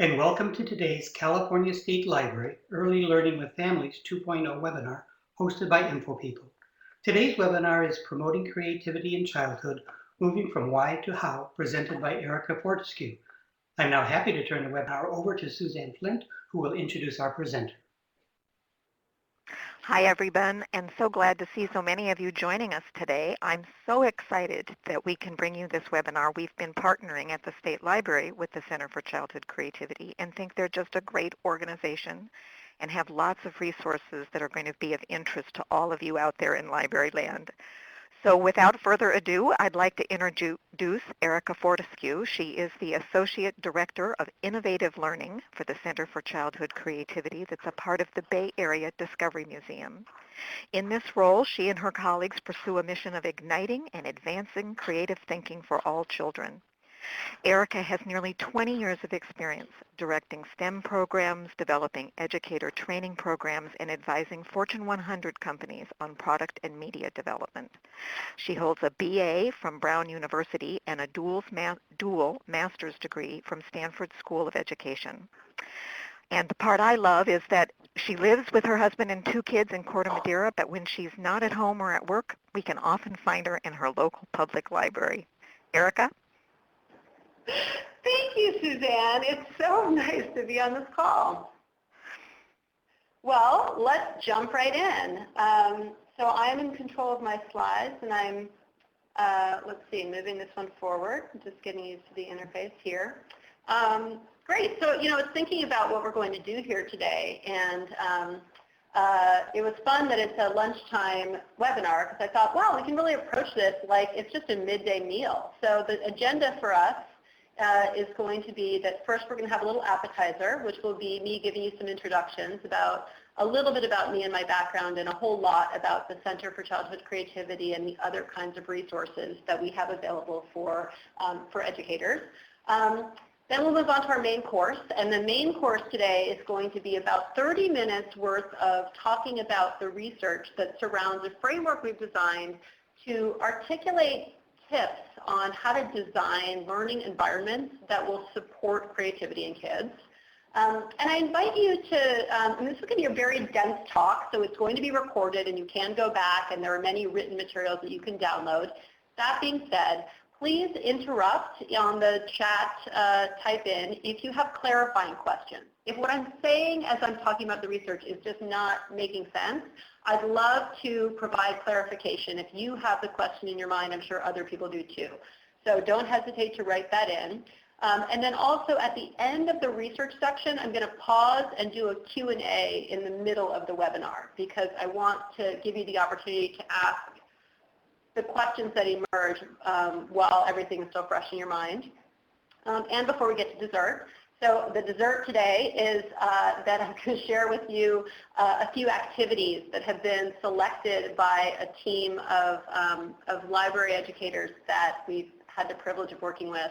and welcome to today's California State Library Early Learning with Families 2.0 webinar hosted by InfoPeople. Today's webinar is Promoting Creativity in Childhood, Moving from Why to How, presented by Erica Fortescue. I'm now happy to turn the webinar over to Suzanne Flint, who will introduce our presenter. Hi everyone, and so glad to see so many of you joining us today. I'm so excited that we can bring you this webinar. We've been partnering at the State Library with the Center for Childhood Creativity and think they're just a great organization and have lots of resources that are going to be of interest to all of you out there in library land. So without further ado, I'd like to introduce Erica Fortescue. She is the Associate Director of Innovative Learning for the Center for Childhood Creativity that's a part of the Bay Area Discovery Museum. In this role, she and her colleagues pursue a mission of igniting and advancing creative thinking for all children. Erica has nearly 20 years of experience directing STEM programs, developing educator training programs, and advising Fortune 100 companies on product and media development. She holds a BA from Brown University and a dual master's degree from Stanford School of Education. And the part I love is that she lives with her husband and 2 kids in Corte Madera, but when she's not at home or at work, we can often find her in her local public library. Erica? Thank you, Suzanne. It's so nice to be on this call. Well, let's jump right in. So I'm in control of my slides, and I'm, let's see, moving this one forward. I'm just getting used to the interface here. Great. So, I was thinking about what we're going to do here today, and it was fun that it's a lunchtime webinar because I thought, wow, we can really approach this like it's just a midday meal. So the agenda for us is going to be that first we're going to have a little appetizer, which will be me giving you some introductions about a little bit about me and my background and a whole lot about the Center for Childhood Creativity and the other kinds of resources that we have available for educators. Then we'll move on to our main course, and the main course today is going to be about 30 minutes worth of talking about the research that surrounds a framework we've designed to articulate tips on how to design learning environments that will support creativity in kids. And I invite you to, and this is going to be a very dense talk, so it's going to be recorded and you can go back and there are many written materials that you can download. That being said, please interrupt on the chat, type in if you have clarifying questions. If what I'm saying as I'm talking about the research is just not making sense, I'd love to provide clarification. If you have the question in your mind, I'm sure other people do too. So don't hesitate to write that in. And then also at the end of the research section, I'm going to pause and do a Q&A in the middle of the webinar because I want to give you the opportunity to ask the questions that emerge while everything is still fresh in your mind. And before we get to dessert. So the dessert today is that I'm going to share with you a few activities that have been selected by a team of library educators that we've had the privilege of working with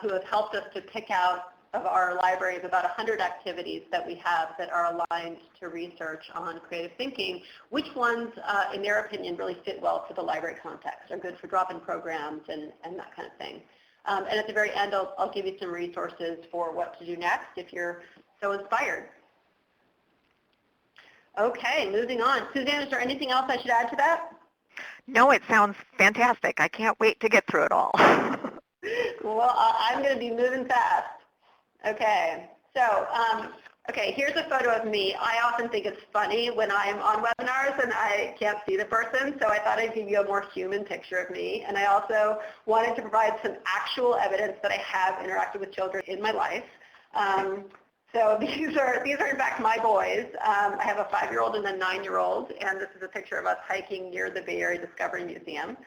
who have helped us to pick out of our library of about 100 activities that we have that are aligned to research on creative thinking, which ones, in their opinion, really fit well for the library context, are good for drop-in programs and that kind of thing. And at the very end, I'll give you some resources for what to do next if you're so inspired. Okay, moving on. Suzanne, is there anything else I should add to that? No, it sounds fantastic. I can't wait to get through it all. Well, I'm going to be moving fast. Okay, so okay, here's a photo of me. I often think it's funny when I'm on webinars and I can't see the person, so I thought I'd give you a more human picture of me. And I also wanted to provide some actual evidence that I have interacted with children in my life. So these are in fact my boys. I have a 5-year-old and a 9-year-old, and this is a picture of us hiking near the Bay Area Discovery Museum.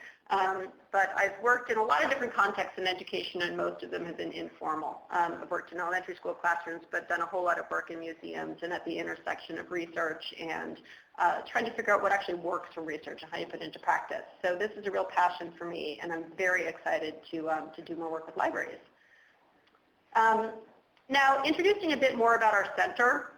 But I've worked in a lot of different contexts in education, and most of them have been informal. I've worked in elementary school classrooms, but done a whole lot of work in museums and at the intersection of research and trying to figure out what actually works from research and how you put it into practice. So this is a real passion for me, and I'm very excited to do more work with libraries. Now, introducing a bit more about our center.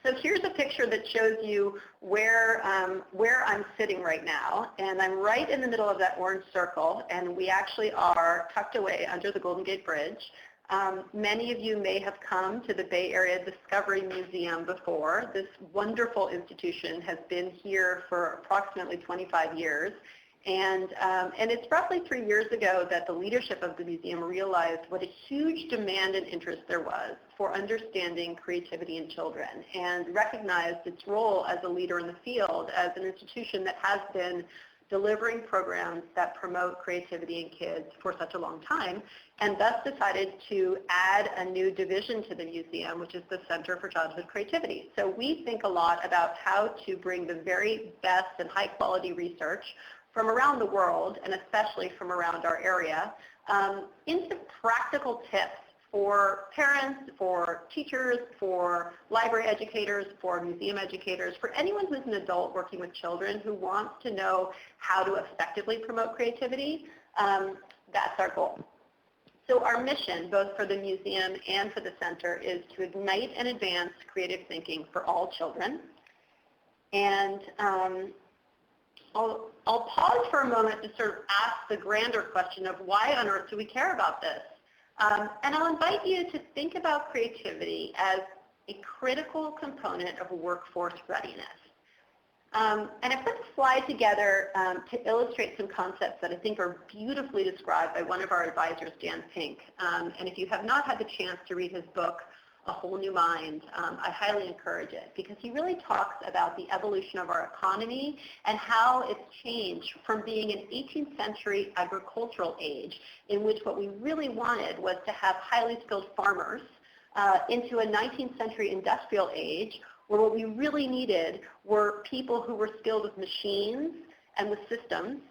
So here's a picture that shows you where I'm sitting right now, and I'm right in the middle of that orange circle, and we actually are tucked away under the Golden Gate Bridge. Many of you may have come to the Bay Area Discovery Museum before. This wonderful institution has been here for approximately 25 years. And it's roughly 3 years ago that the leadership of the museum realized what a huge demand and interest there was for understanding creativity in children, and recognized its role as a leader in the field as an institution that has been delivering programs that promote creativity in kids for such a long time, and thus decided to add a new division to the museum, which is the Center for Childhood Creativity. So we think a lot about how to bring the very best and high quality research from around the world, and especially from around our area, into practical tips for parents, for teachers, for library educators, for museum educators, for anyone who's an adult working with children who wants to know how to effectively promote creativity. That's our goal. So our mission, both for the museum and for the center, is to ignite and advance creative thinking for all children. And I'll pause for a moment to sort of ask the grander question of why on earth do we care about this? And I'll invite you to think about creativity as a critical component of workforce readiness. And I put the slide together to illustrate some concepts that I think are beautifully described by one of our advisors, Dan Pink. And if you have not had the chance to read his book, A Whole New Mind, I highly encourage it, because he really talks about the evolution of our economy and how it's changed from being an 18th century agricultural age in which what we really wanted was to have highly skilled farmers into a 19th century industrial age where what we really needed were people who were skilled with machines and with systems,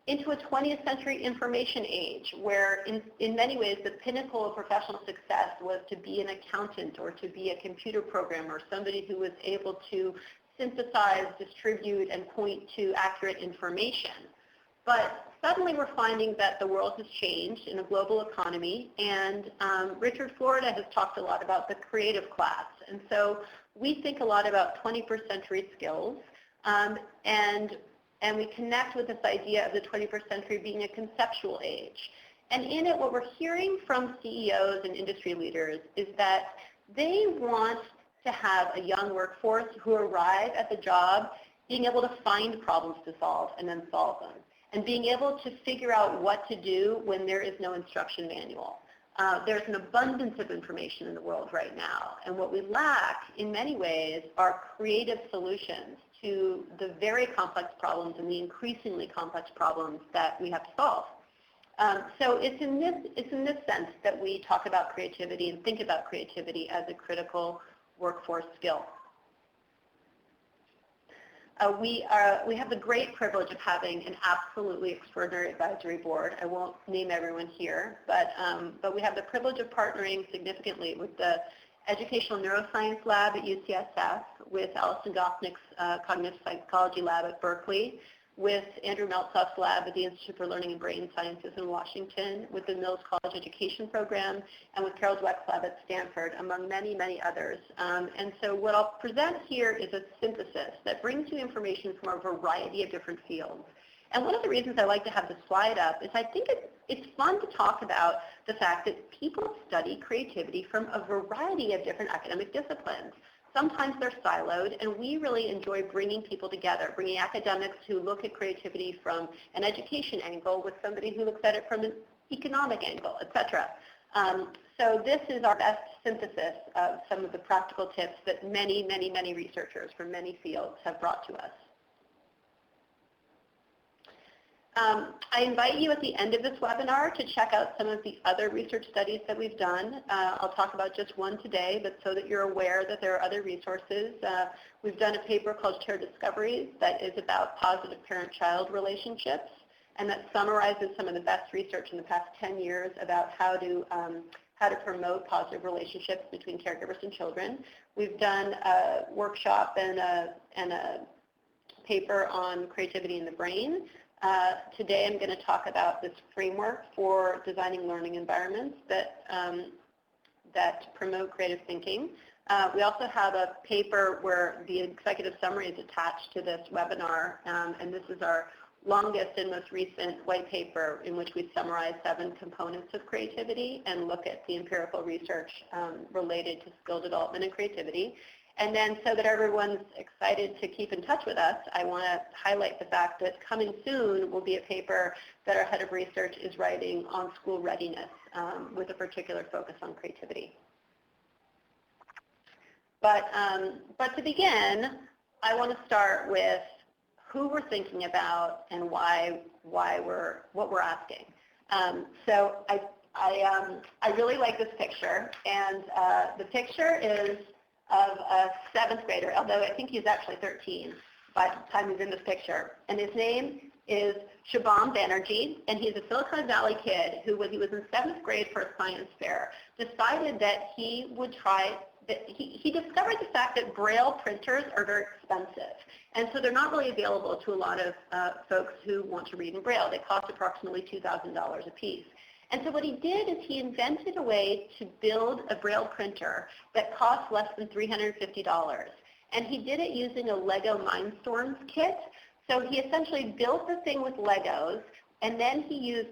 into a 20th century information age where in many ways the pinnacle of professional success was to be an accountant or to be a computer programmer, somebody who was able to synthesize, distribute, and point to accurate information. But suddenly we're finding that the world has changed in a global economy, and Richard Florida has talked a lot about the creative class. And so we think a lot about 21st century skills, and we connect with this idea of the 21st century being a conceptual age. And in it, what we're hearing from CEOs and industry leaders is that they want to have a young workforce who arrive at the job being able to find problems to solve and then solve them, and being able to figure out what to do when there is no instruction manual. There's an abundance of information in the world right now, and what we lack in many ways are creative solutions to the very complex problems and the increasingly complex problems that we have to solve. So it's in this sense that we talk about creativity and think about creativity as a critical workforce skill. We have the great privilege of having an absolutely extraordinary advisory board. I won't name everyone here, but we have the privilege of partnering significantly with the Educational Neuroscience Lab at UCSF, with Alison Gopnik's Cognitive Psychology Lab at Berkeley, with Andrew Meltzoff's lab at the Institute for Learning and Brain Sciences in Washington, with the Mills College Education Program, and with Carol Dweck's lab at Stanford, among many, many others. And so what I'll present here is a synthesis that brings you information from a variety of different fields. And one of the reasons I like to have the slide up is I think it's fun to talk about the fact that people study creativity from a variety of different academic disciplines. Sometimes they're siloed, and we really enjoy bringing people together, bringing academics who look at creativity from an education angle with somebody who looks at it from an economic angle, et cetera. So this is our best synthesis of some of the practical tips that many, many, many researchers from many fields have brought to us. I invite you at the end of this webinar to check out some of the other research studies that we've done. I'll talk about just one today, but so that you're aware that there are other resources. We've done a paper called Shared Discoveries that is about positive parent-child relationships, and that summarizes some of the best research in the past 10 years about how to promote positive relationships between caregivers and children. We've done a workshop and a paper on creativity in the brain. Today I'm going to talk about this framework for designing learning environments that promote creative thinking. We also have a paper where the executive summary is attached to this webinar, and this is our longest and most recent white paper in which we summarize 7 components of creativity and look at the empirical research related to skill development and creativity. And then so that everyone's excited to keep in touch with us, I want to highlight the fact that coming soon will be a paper that our head of research is writing on school readiness with a particular focus on creativity. But to begin, I want to start with who we're thinking about and what we're asking. So I really like this picture, and the picture is of a 7th grader, although I think he's actually 13 by the time he's in this picture. And his name is Shubham Banerjee, and he's a Silicon Valley kid who, when he was in 7th grade for a science fair, decided that he would try, he discovered the fact that Braille printers are very expensive. And so they're not really available to a lot of folks who want to read in Braille. They cost approximately $2,000 a piece. And so what he did is he invented a way to build a Braille printer that cost less than $350. And he did it using a Lego Mindstorms kit. So he essentially built the thing with Legos, and then he used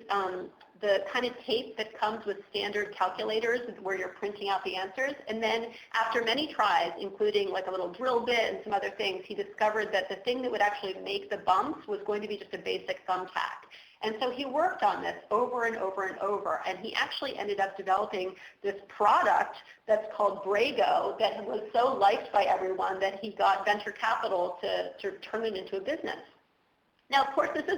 the kind of tape that comes with standard calculators where you're printing out the answers. And then after many tries, including like a little drill bit and some other things, he discovered that the thing that would actually make the bumps was going to be just a basic thumbtack. And so he worked on this over and over and over, and he actually ended up developing this product that's called Brago that was so liked by everyone that he got venture capital to turn it into a business. Now, of course, this is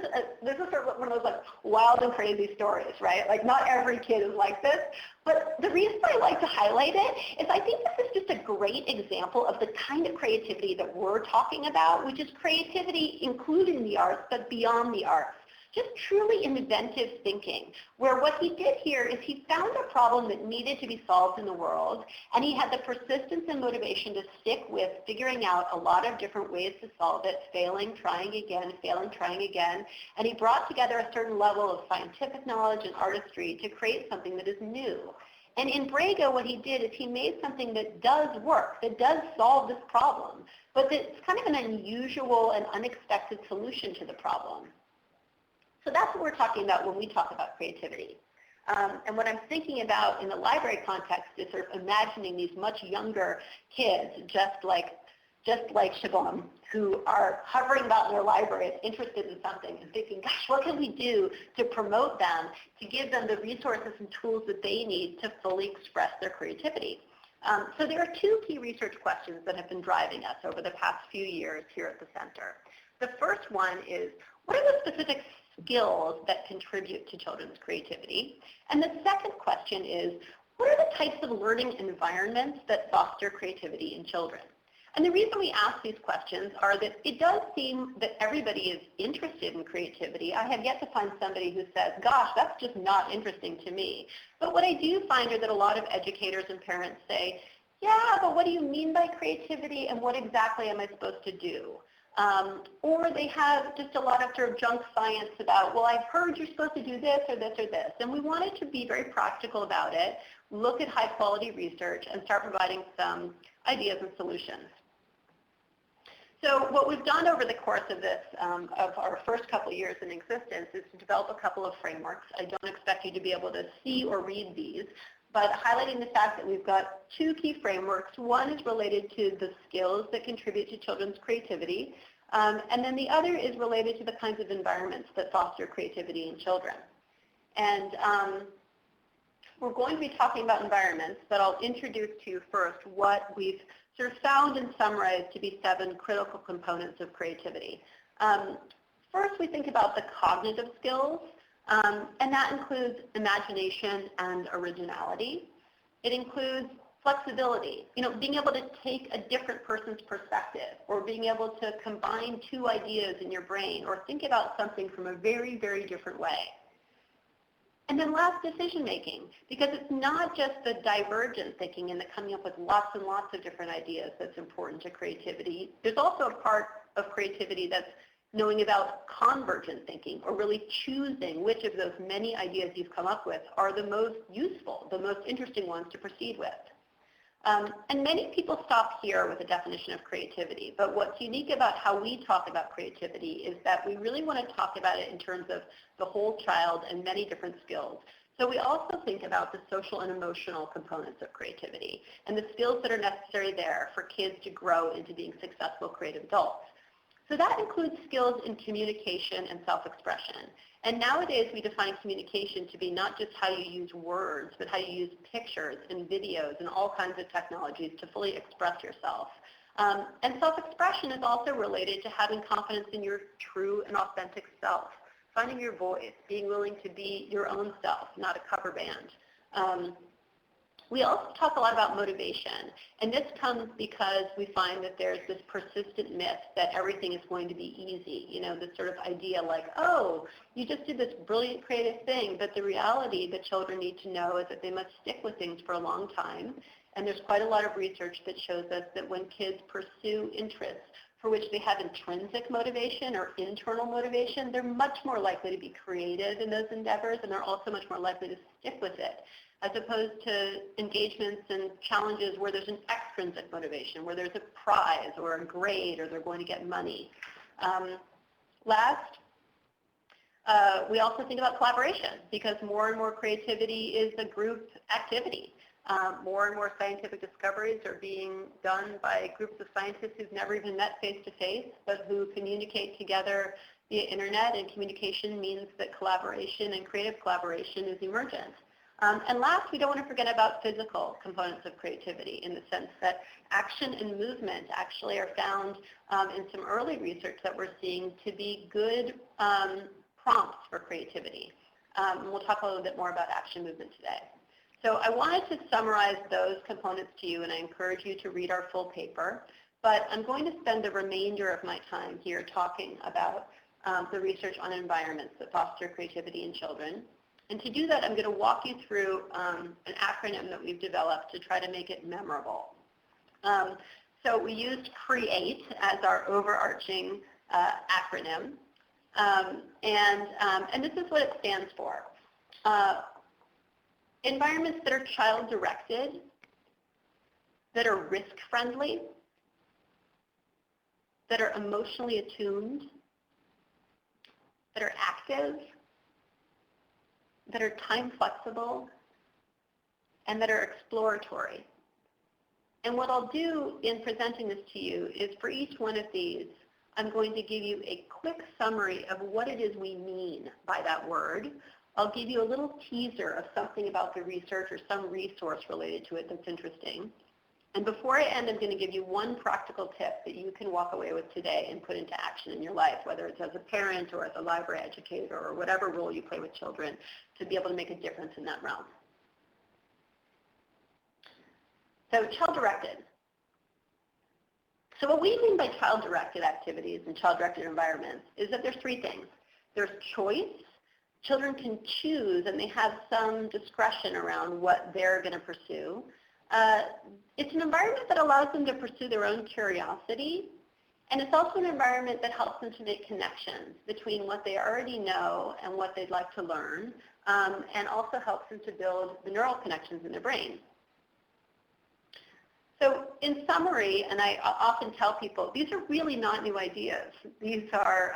sort of one of those like wild and crazy stories, right? Like not every kid is like this, but the reason I like to highlight it is I think this is just a great example of the kind of creativity that we're talking about, which is creativity including the arts, but beyond the arts. Just truly inventive thinking, where what he did here is he found a problem that needed to be solved in the world, and he had the persistence and motivation to stick with figuring out a lot of different ways to solve it, failing, trying again, and he brought together a certain level of scientific knowledge and artistry to create something that is new. And in Brago, what he did is he made something that does work, that does solve this problem, but it's kind of an unusual and unexpected solution to the problem. So that's what we're talking about when we talk about creativity. And what I'm thinking about in the library context is sort of imagining these much younger kids, just like Shubham, who are hovering about in their libraries, interested in something, and thinking, gosh, what can we do to promote them, to give them the resources and tools that they need to fully express their creativity? So there are 2 key research questions that have been driving us over the past few years here at the center. The first one is, what are the specific skills that contribute to children's creativity? And the second question is, what are the types of learning environments that foster creativity in children? And the reason we ask these questions are that it does seem that everybody is interested in creativity. I have yet to find somebody who says, gosh, that's just not interesting to me. But what I do find are that a lot of educators and parents say, yeah, but what do you mean by creativity, and what exactly am I supposed to do? Or they have just a lot of sort of junk science about, well, I've heard you're supposed to do this or this or this. And we wanted to be very practical about it, look at high quality research, and start providing some ideas and solutions. So what we've done over the course of this, of our first couple of years in existence, is to develop a couple of frameworks. I don't expect you to be able to see or read these, but highlighting the fact that we've got 2 key frameworks. One is related to the skills that contribute to children's creativity, and then the other is related to the kinds of environments that foster creativity in children. And we're going to be talking about environments, but I'll introduce to you first what we've sort of found and summarized to be 7 critical components of creativity. First, we think about the cognitive skills. And that includes imagination and originality. It includes flexibility, being able to take a different person's perspective, or being able to combine 2 ideas in your brain, or think about something from a very, very different way. And then last, decision making, because it's not just the divergent thinking and the coming up with lots and lots of different ideas that's important to creativity. There's also a part of creativity that's knowing about convergent thinking, or really choosing which of those many ideas you've come up with are the most useful, the most interesting ones to proceed with. And many people stop here with a definition of creativity, but what's unique about how we talk about creativity is that we really want to talk about it in terms of the whole child and many different skills. So we also think about the social and emotional components of creativity and the skills that are necessary there for kids to grow into being successful creative adults. So that includes skills in communication and self-expression. And nowadays we define communication to be not just how you use words, but how you use pictures and videos and all kinds of technologies to fully express yourself. And self-expression is also related to having confidence in your true and authentic self, finding your voice, being willing to be your own self, not a cover band. We also talk a lot about motivation, and this comes because we find that there's this persistent myth that everything is going to be easy, this sort of idea like, oh, you just did this brilliant creative thing, but the reality that children need to know is that they must stick with things for a long time, and there's quite a lot of research that shows us that when kids pursue interests for which they have intrinsic motivation or internal motivation, they're much more likely to be creative in those endeavors, and they're also much more likely to stick with it, as opposed to engagements and challenges where there's an extrinsic motivation, where there's a prize or a grade or they're going to get money. Last, we also think about collaboration, because more and more creativity is a group activity. More and more scientific discoveries are being done by groups of scientists who've never even met face-to-face, but who communicate together via internet, and communication means that collaboration and creative collaboration is emergent. And last, we don't want to forget about physical components of creativity, in the sense that action and movement actually are found in some early research that we're seeing to be good prompts for creativity. And we'll talk a little bit more about action movement today. So I wanted to summarize those components to you, and I encourage you to read our full paper. But I'm going to spend the remainder of my time here talking about the research on environments that foster creativity in children. And to do that, I'm going to walk you through an acronym that we've developed to try to make it memorable. So we used CREATE as our overarching acronym. And this is what it stands for. Environments that are child-directed, that are risk-friendly, that are emotionally attuned, that are active, that are time flexible, and that are exploratory. And what I'll do in presenting this to you is, for each one of these, I'm going to give you a quick summary of what it is we mean by that word. I'll give you a little teaser of something about the research or some resource related to it that's interesting. And before I end, I'm going to give you one practical tip that you can walk away with today and put into action in your life, whether it's as a parent or as a library educator or whatever role you play with children, to be able to make a difference in that realm. So child-directed. So what we mean by child-directed activities and child-directed environments is that there's three things. There's choice. Children can choose, and they have some discretion around what they're going to pursue. It's an environment that allows them to pursue their own curiosity, and it's also an environment that helps them to make connections between what they already know and what they'd like to learn, and also helps them to build the neural connections in their brain. So in summary, and I often tell people, these are really not new ideas. These are,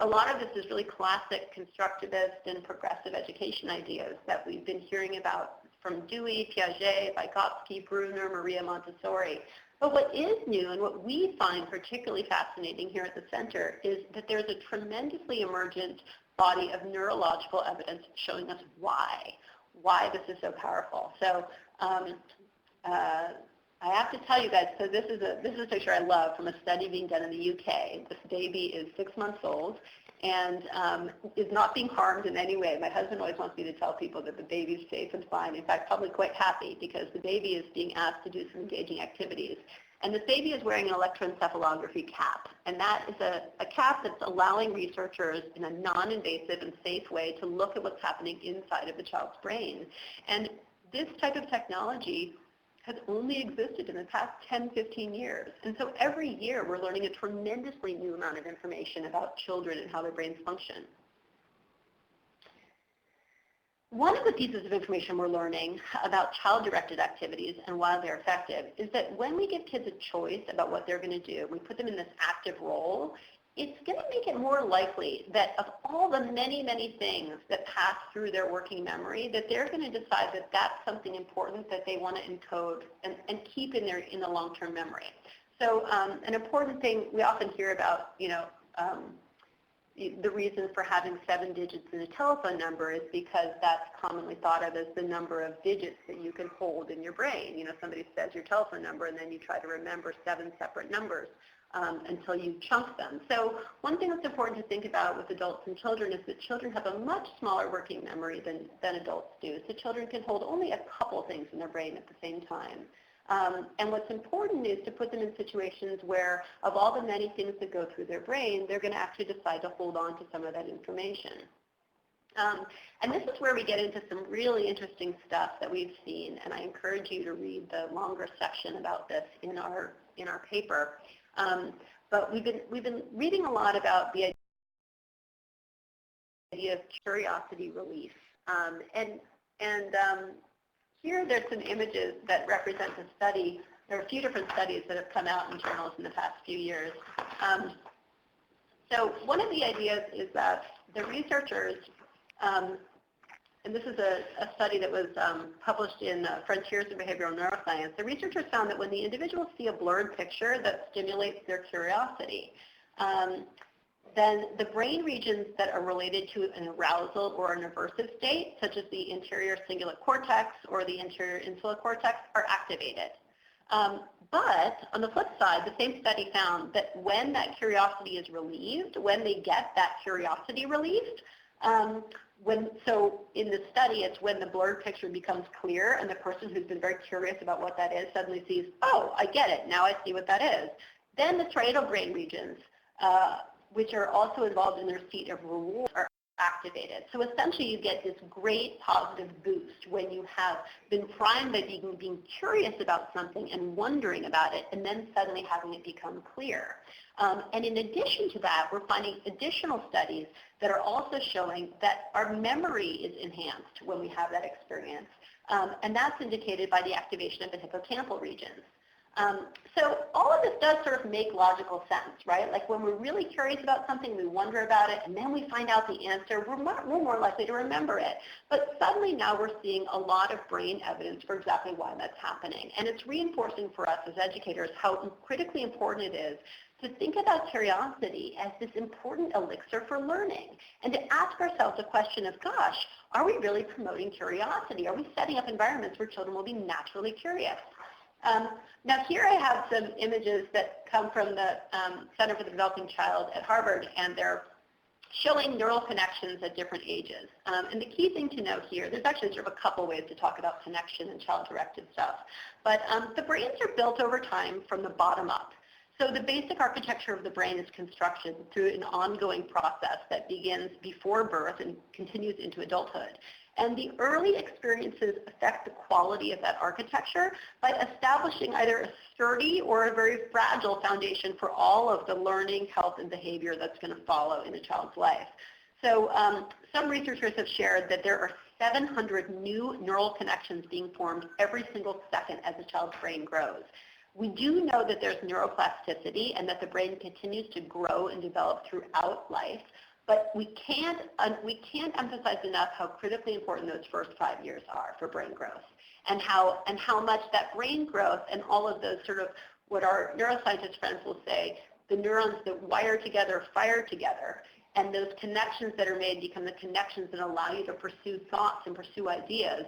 a lot of this is really classic constructivist and progressive education ideas that we've been hearing about from Dewey, Piaget, Vygotsky, Bruner, Maria Montessori. But what is new, and what we find particularly fascinating here at the center, is that there's a tremendously emergent body of neurological evidence showing us why this is so powerful. So I have to tell you guys, so this is a picture I love from a study being done in the UK. This baby is 6 months old and is not being harmed in any way. My husband always wants me to tell people that the baby's safe and fine. In fact, probably quite happy, because the baby is being asked to do some engaging activities. And this baby is wearing an electroencephalography cap. And that is a cap that's allowing researchers in a non-invasive and safe way to look at what's happening inside of the child's brain. And this type of technology has only existed in the past 10, 15 years. And so every year we're learning a tremendously new amount of information about children and how their brains function. One of the pieces of information we're learning about child-directed activities and why they're effective is that when we give kids a choice about what they're going to do, we put them in this active role, it's going to make it more likely that of all the many, many things that pass through their working memory, that they're going to decide that that's something important that they want to encode and keep in the long-term memory. So an important thing we often hear about, the reason for having 7 digits in a telephone number is because that's commonly thought of as the number of digits that you can hold in your brain. Somebody says your telephone number and then you try to remember 7 separate numbers until you chunk them. So one thing that's important to think about with adults and children is that children have a much smaller working memory than adults do. So children can hold only a couple things in their brain at the same time. And what's important is to put them in situations where, of all the many things that go through their brain, they're going to actually decide to hold on to some of that information. And this is where we get into some really interesting stuff that we've seen, and I encourage you to read the longer section about this in our paper. But we've been reading a lot about the idea of curiosity relief, here there's some images that represent a study. There are a few different studies that have come out in journals in the past few years. So one of the ideas is that the researchers, and this is a study that was published in Frontiers in Behavioral Neuroscience, the researchers found that when the individuals see a blurred picture that stimulates their curiosity, then the brain regions that are related to an arousal or an aversive state, such as the anterior cingulate cortex or the anterior insular cortex, are activated. But on the flip side, the same study found that when that curiosity is relieved, when they get that curiosity relieved, so in the study, it's when the blurred picture becomes clear and the person who's been very curious about what that is suddenly sees, oh, I get it, now I see what that is. Then the striatal brain regions, which are also involved in the receipt of reward, are activated. So essentially you get this great positive boost when you have been primed by being curious about something and wondering about it, and then suddenly having it become clear. And in addition to that, we're finding additional studies that are also showing that our memory is enhanced when we have that experience. And that's indicated by the activation of the hippocampal regions. So all of this does sort of make logical sense, right? Like when we're really curious about something, we wonder about it, and then we find out the answer, we're more likely to remember it. But suddenly now we're seeing a lot of brain evidence for exactly why that's happening. And it's reinforcing for us as educators how critically important it is to think about curiosity as this important elixir for learning, and to ask ourselves the question of, gosh, are we really promoting curiosity? Are we setting up environments where children will be naturally curious? Now here I have some images that come from the Center for the Developing Child at Harvard, and they're showing neural connections at different ages. And the key thing to note here, there's actually sort of a couple ways to talk about connection and child-directed stuff, but the brains are built over time from the bottom up. So the basic architecture of the brain is constructed through an ongoing process that begins before birth and continues into adulthood. And the early experiences affect the quality of that architecture by establishing either a sturdy or a very fragile foundation for all of the learning, health, and behavior that's going to follow in a child's life. So some researchers have shared that there are 700 new neural connections being formed every single second as a child's brain grows. We do know that there's neuroplasticity and that the brain continues to grow and develop throughout life. But we can't emphasize enough how critically important those first 5 years are for brain growth, and how much that brain growth and all of those sort of what our neuroscientist friends will say, the neurons that wire together fire together, and those connections that are made become the connections that allow you to pursue thoughts and pursue ideas,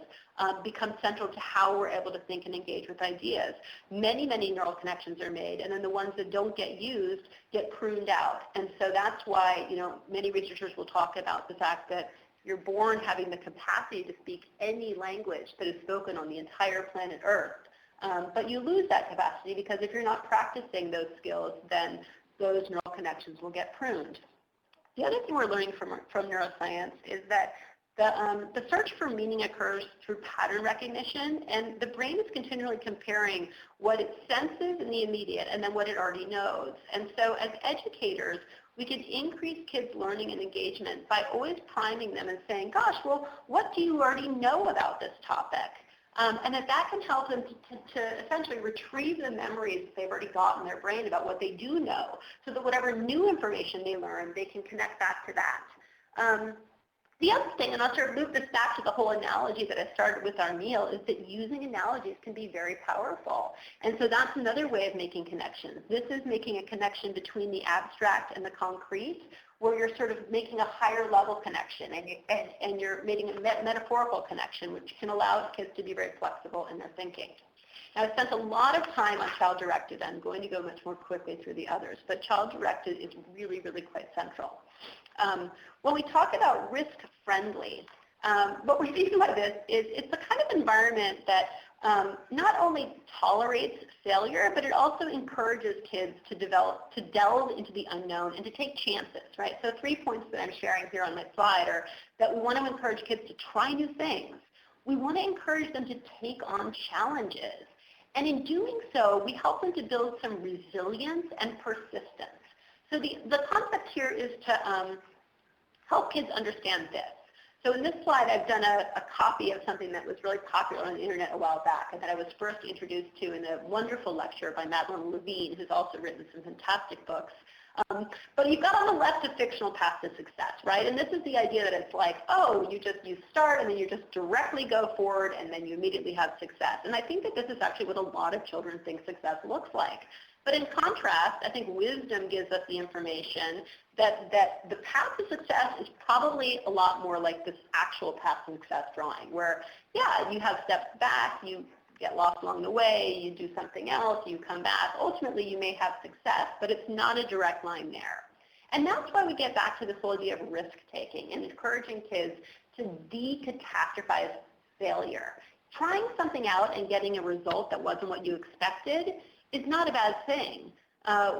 become central to how we're able to think and engage with ideas. Many, many neural connections are made, and then the ones that don't get used get pruned out. And so that's why, many researchers will talk about the fact that you're born having the capacity to speak any language that is spoken on the entire planet Earth. But you lose that capacity because if you're not practicing those skills, then those neural connections will get pruned. The other thing we're learning from neuroscience is that the search for meaning occurs through pattern recognition, and the brain is continually comparing what it senses in the immediate and then what it already knows. And so as educators, We could increase kids' learning and engagement by always priming them and saying, gosh, well, what do you already know about this topic? And that can help them to essentially retrieve the memories that they've already got in their brain about what they do know, so that whatever new information they learn, they can connect back to that. The other thing, and I'll sort of loop this back to the whole analogy that I started with our meal, is that using analogies can be very powerful. And so that's another way of making connections. This is making a connection between the abstract and the concrete, where you're sort of making a higher level connection, and you're making a metaphorical connection, which can allow kids to be very flexible in their thinking. Now, I spent a lot of time on child-directed. I'm going to go much more quickly through the others, but child-directed is really, really quite central. When we talk about risk-friendly, what we're thinking about this is it's the kind of environment that not only tolerates failure, but it also encourages kids to delve into the unknown and to take chances, right? So 3 points that I'm sharing here on my slide are that we want to encourage kids to try new things. We want to encourage them to take on challenges. And in doing so, we help them to build some resilience and persistence. So the concept here is to help kids understand this. So in this slide, I've done a copy of something that was really popular on the internet a while back and that I was first introduced to in a wonderful lecture by Madeline Levine, who's also written some fantastic books. But you've got on the left a fictional path to success, right? And this is the idea that it's like, oh, you start and then you just directly go forward and then you immediately have success. And I think that this is actually what a lot of children think success looks like. But in contrast, I think wisdom gives us the information that the path to success is probably a lot more like this actual path to success drawing, where, yeah, you have steps back, you get lost along the way, you do something else, you come back. Ultimately, you may have success, but it's not a direct line there. And that's why we get back to this whole idea of risk-taking and encouraging kids to decatastrophize failure. Trying something out and getting a result that wasn't what you expected is not a bad thing.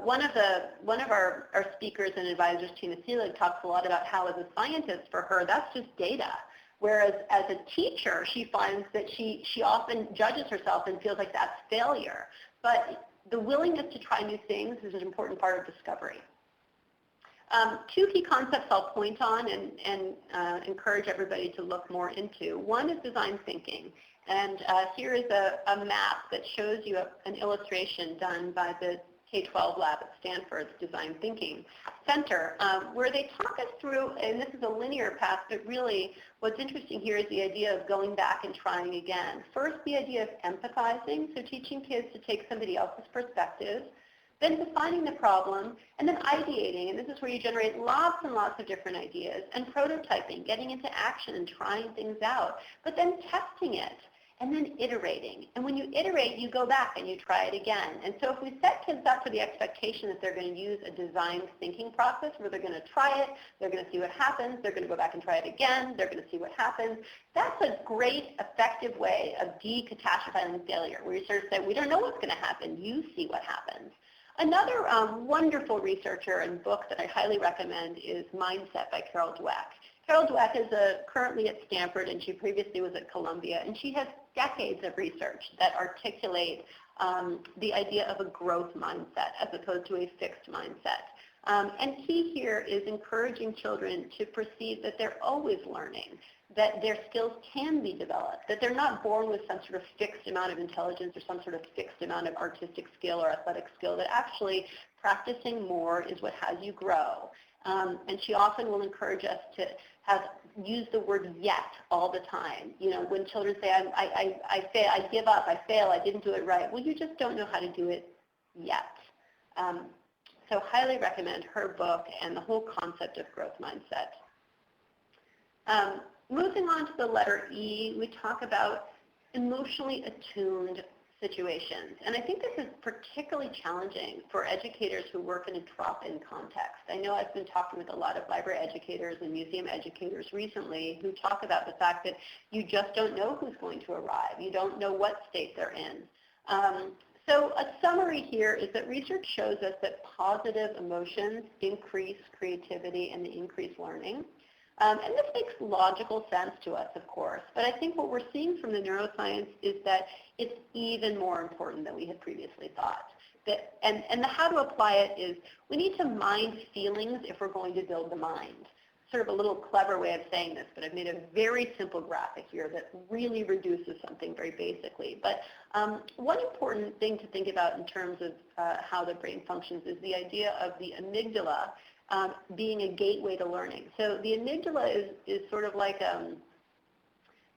One of our speakers and advisors, Tina Seelig, talks a lot about how as a scientist, for her, that's just data. Whereas as a teacher, she finds that she often judges herself and feels like that's failure. But the willingness to try new things is an important part of discovery. 2 key concepts I'll point on and encourage everybody to look more into. One is design thinking. And here is a map that shows you an illustration done by the K-12 lab at Stanford's Design Thinking Center, where they talk us through, and this is a linear path, but really what's interesting here is the idea of going back and trying again. First, the idea of empathizing, so teaching kids to take somebody else's perspective, then defining the problem, and then ideating, and this is where you generate lots and lots of different ideas, and prototyping, getting into action and trying things out, but then testing it. And then iterating. And when you iterate, you go back and you try it again. And so if we set kids up for the expectation that they're going to use a designed thinking process where they're going to try it, they're going to see what happens, they're going to go back and try it again, they're going to see what happens, that's a great, effective way of decatastrophizing failure, where you sort of say, we don't know what's going to happen, you see what happens. Another wonderful researcher and book that I highly recommend is Mindset by Carol Dweck. Carol Dweck is currently at Stanford, and she previously was at Columbia, and she has decades of research that articulate the idea of a growth mindset as opposed to a fixed mindset. And key here is encouraging children to perceive that they're always learning, that their skills can be developed, that they're not born with some sort of fixed amount of intelligence or some sort of fixed amount of artistic skill or athletic skill, that actually practicing more is what has you grow. And she often will encourage us to use the word yet all the time. You know, when children say, I fail, I give up, I fail, I didn't do it right. Well, you just don't know how to do it yet. So highly recommend her book and the whole concept of growth mindset. Moving on to the letter E, we talk about emotionally attuned situations. And I think this is particularly challenging for educators who work in a drop-in context. I know I've been talking with a lot of library educators and museum educators recently who talk about the fact that you just don't know who's going to arrive. You don't know what state they're in. So a summary here is that research shows us that positive emotions increase creativity and increase learning. And this makes logical sense to us, of course, but I think what we're seeing from the neuroscience is that it's even more important than we had previously thought. And how to apply it is we need to mind feelings if we're going to build the mind. Sort of a little clever way of saying this, but I've made a very simple graphic here that really reduces something very basically. But one important thing to think about in terms of how the brain functions is the idea of the amygdala being a gateway to learning. So the amygdala is sort of like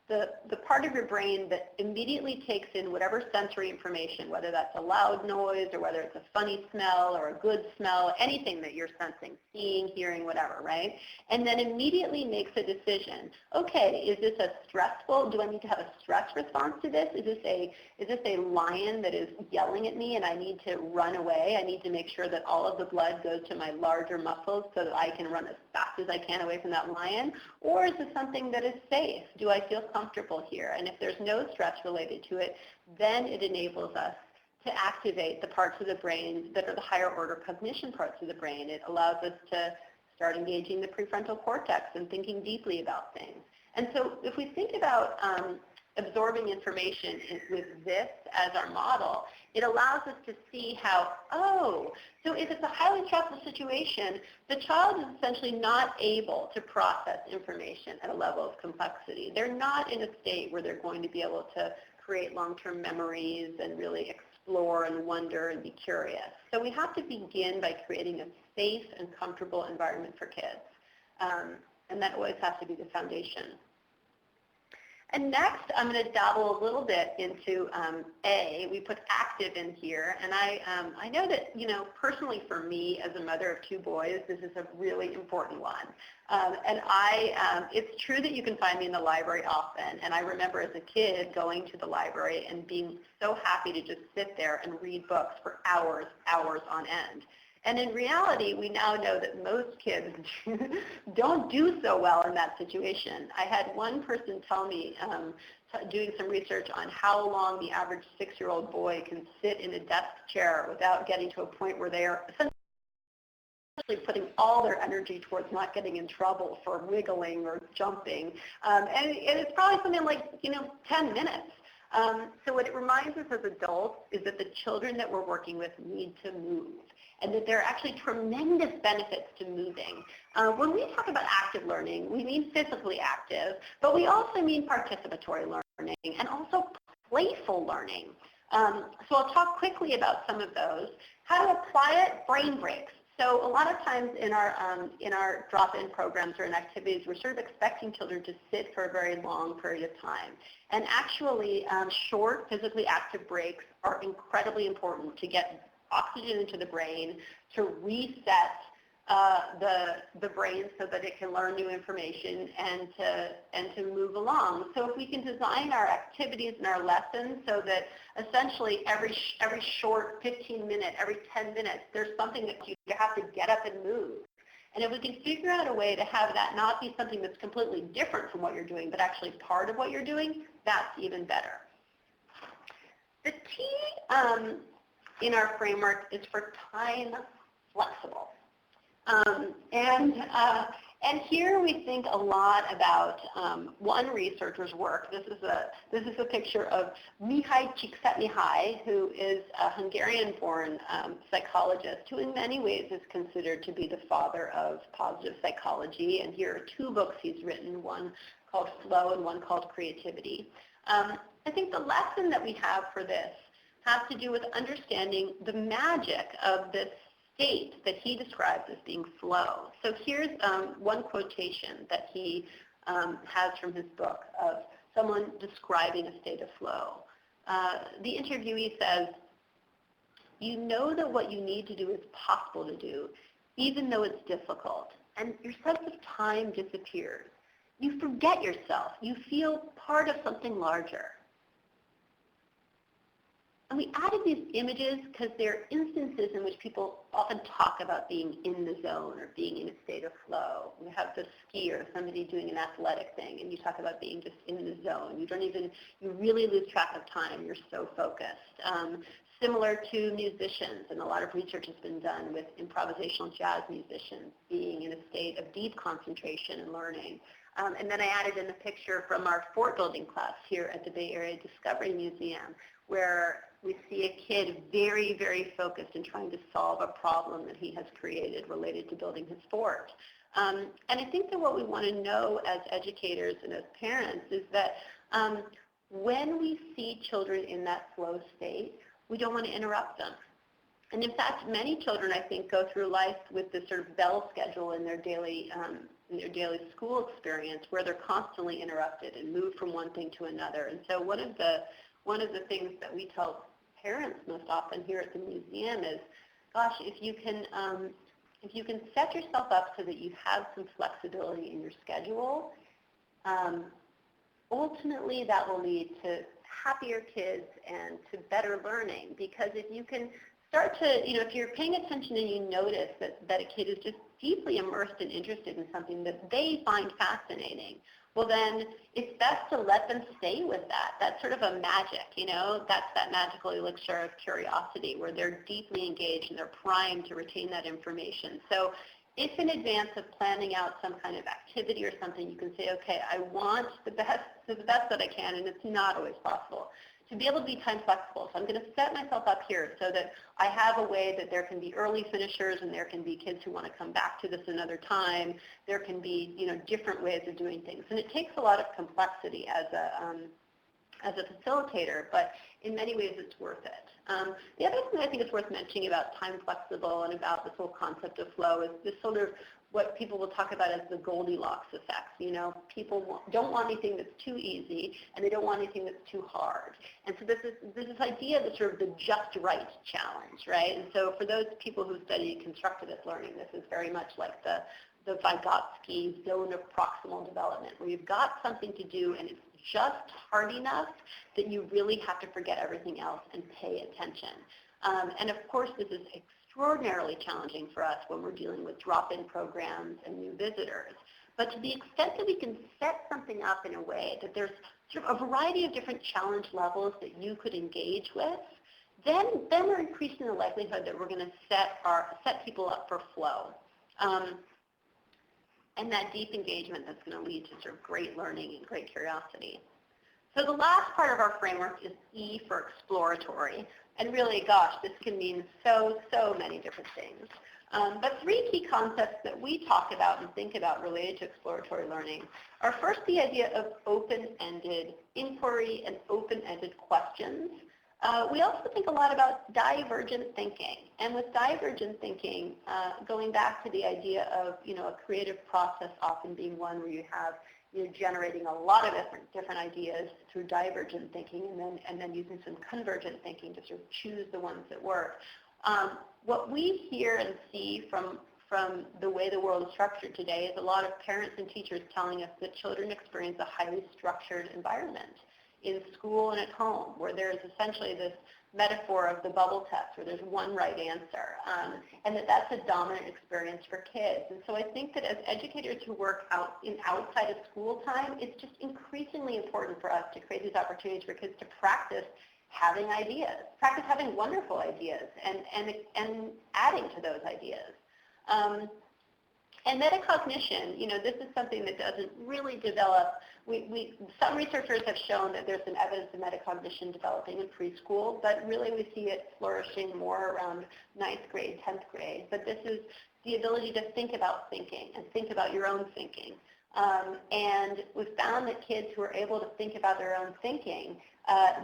the part of your brain that immediately takes in whatever sensory information, whether that's a loud noise or whether it's a funny smell or a good smell, anything that you're sensing, seeing, hearing, whatever, right? And then immediately makes a decision. Okay, is this a stressful, do I need to have a stress response to this? Is this a lion that is yelling at me and I need to run away? I need to make sure that all of the blood goes to my larger muscles so that I can run as fast as I can away from that lion? Or is this something that is safe? Do I feel comfortable here? And if there's no stress related to it, then it enables us to activate the parts of the brain that are the higher order cognition parts of the brain. It allows us to start engaging the prefrontal cortex and thinking deeply about things. And so if we think about absorbing information with this as our model, it allows us to see how, oh, so if it's a highly stressful situation, the child is essentially not able to process information at a level of complexity. They're not in a state where they're going to be able to create long-term memories and really explore and wonder and be curious. So we have to begin by creating a safe and comfortable environment for kids. And that always has to be the foundation. And next, I'm going to dabble a little bit into A. We put active in here, and I know that, personally for me as a mother of two boys, this is a really important one. It's true that you can find me in the library often, and I remember as a kid going to the library and being so happy to just sit there and read books for hours on end. And in reality, we now know that most kids don't do so well in that situation. I had one person tell me, doing some research on how long the average 6-year-old boy can sit in a desk chair without getting to a point where they are essentially putting all their energy towards not getting in trouble for wiggling or jumping. And it's probably something like, 10 minutes. So what it reminds us as adults is that the children that we're working with need to move, and that there are actually tremendous benefits to moving. When we talk about active learning, we mean physically active, but we also mean participatory learning and also playful learning. So I'll talk quickly about some of those. How to apply it, brain breaks. So a lot of times in our drop-in programs or in activities, we're sort of expecting children to sit for a very long period of time. And actually, short, physically active breaks are incredibly important to get oxygen into the brain, to reset the brain so that it can learn new information and to move along. So if we can design our activities and our lessons so that essentially every short 15 minute, every 10 minutes, there's something that you have to get up and move. And if we can figure out a way to have that not be something that's completely different from what you're doing, but actually part of what you're doing, that's even better. The T in our framework is for time flexible. And here we think a lot about one researcher's work. This is a picture of Mihai Csikszentmihalyi, who is a Hungarian-born psychologist who in many ways is considered to be the father of positive psychology. And here are two books he's written, one called Flow and one called Creativity. I think the lesson that we have for this has to do with understanding the magic of this state that he describes as being flow. So here's one quotation that he has from his book of someone describing a state of flow. The interviewee says, "You know that what you need to do is possible to do, even though it's difficult, and your sense of time disappears. You forget yourself. You feel part of something larger." And we added these images because they're instances in which people often talk about being in the zone or being in a state of flow. You have the skier, somebody doing an athletic thing, and you talk about being just in the zone. You really lose track of time. You're so focused. similar to musicians, and a lot of research has been done with improvisational jazz musicians being in a state of deep concentration and learning. And then I added in a picture from our fort building class here at the Bay Area Discovery Museum, where we see a kid very, very focused in trying to solve a problem that he has created related to building his fort. And I think that what we want to know as educators and as parents is that when we see children in that flow state, we don't want to interrupt them. And in fact, many children, I think, go through life with this sort of bell schedule in their daily school experience, where they're constantly interrupted and move from one thing to another. And so one of the things that we tell parents most often here at the museum is, gosh, if you can set yourself up so that you have some flexibility in your schedule, ultimately that will lead to happier kids and to better learning. Because if you can start to, if you're paying attention and you notice that a kid is just deeply immersed and interested in something that they find fascinating, well then it's best to let them stay with that. That's sort of a magic, that's that magical elixir of curiosity where they're deeply engaged and they're primed to retain that information. So if in advance of planning out some kind of activity or something, you can say, okay, I want the best that I can, and it's not always possible, to be able to be time flexible. So I'm going to set myself up here so that I have a way that there can be early finishers and there can be kids who want to come back to this another time. There can be, different ways of doing things. And it takes a lot of complexity as a facilitator, but in many ways it's worth it. The other thing I think is worth mentioning about time flexible and about this whole concept of flow is this sort of what people will talk about as the Goldilocks effect. People don't want anything that's too easy, and they don't want anything that's too hard. And so there's this idea of sort of the just right challenge, right? And so for those people who study constructivist learning, this is very much like the Vygotsky zone of proximal development, where you've got something to do and it's just hard enough that you really have to forget everything else and pay attention. And of course, this is extraordinarily challenging for us when we're dealing with drop-in programs and new visitors. But to the extent that we can set something up in a way that there's sort of a variety of different challenge levels that you could engage with, then we're increasing the likelihood that we're going to set people up for flow. And that deep engagement that's going to lead to sort of great learning and great curiosity. So the last part of our framework is E for exploratory. And really, gosh, this can mean so many different things. But three key concepts that we talk about and think about related to exploratory learning are first the idea of open-ended inquiry and open-ended questions. We also think a lot about divergent thinking. And with divergent thinking, going back to the idea of a creative process often being one where you have generating a lot of different ideas through divergent thinking, and then using some convergent thinking to sort of choose the ones that work. What we hear and see from the way the world is structured today is a lot of parents and teachers telling us that children experience a highly structured environment in school and at home, where there's essentially this metaphor of the bubble test, where there's one right answer, and that's a dominant experience for kids. And so I think that as educators who work outside of school time, it's just increasingly important for us to create these opportunities for kids to practice having ideas, practice having wonderful ideas, and adding to those ideas. And metacognition, this is something that doesn't really develop. Some researchers have shown that there's some evidence of metacognition developing in preschool, but really we see it flourishing more around 9th grade, 10th grade. But this is the ability to think about thinking and think about your own thinking. And we've found that kids who are able to think about their own thinking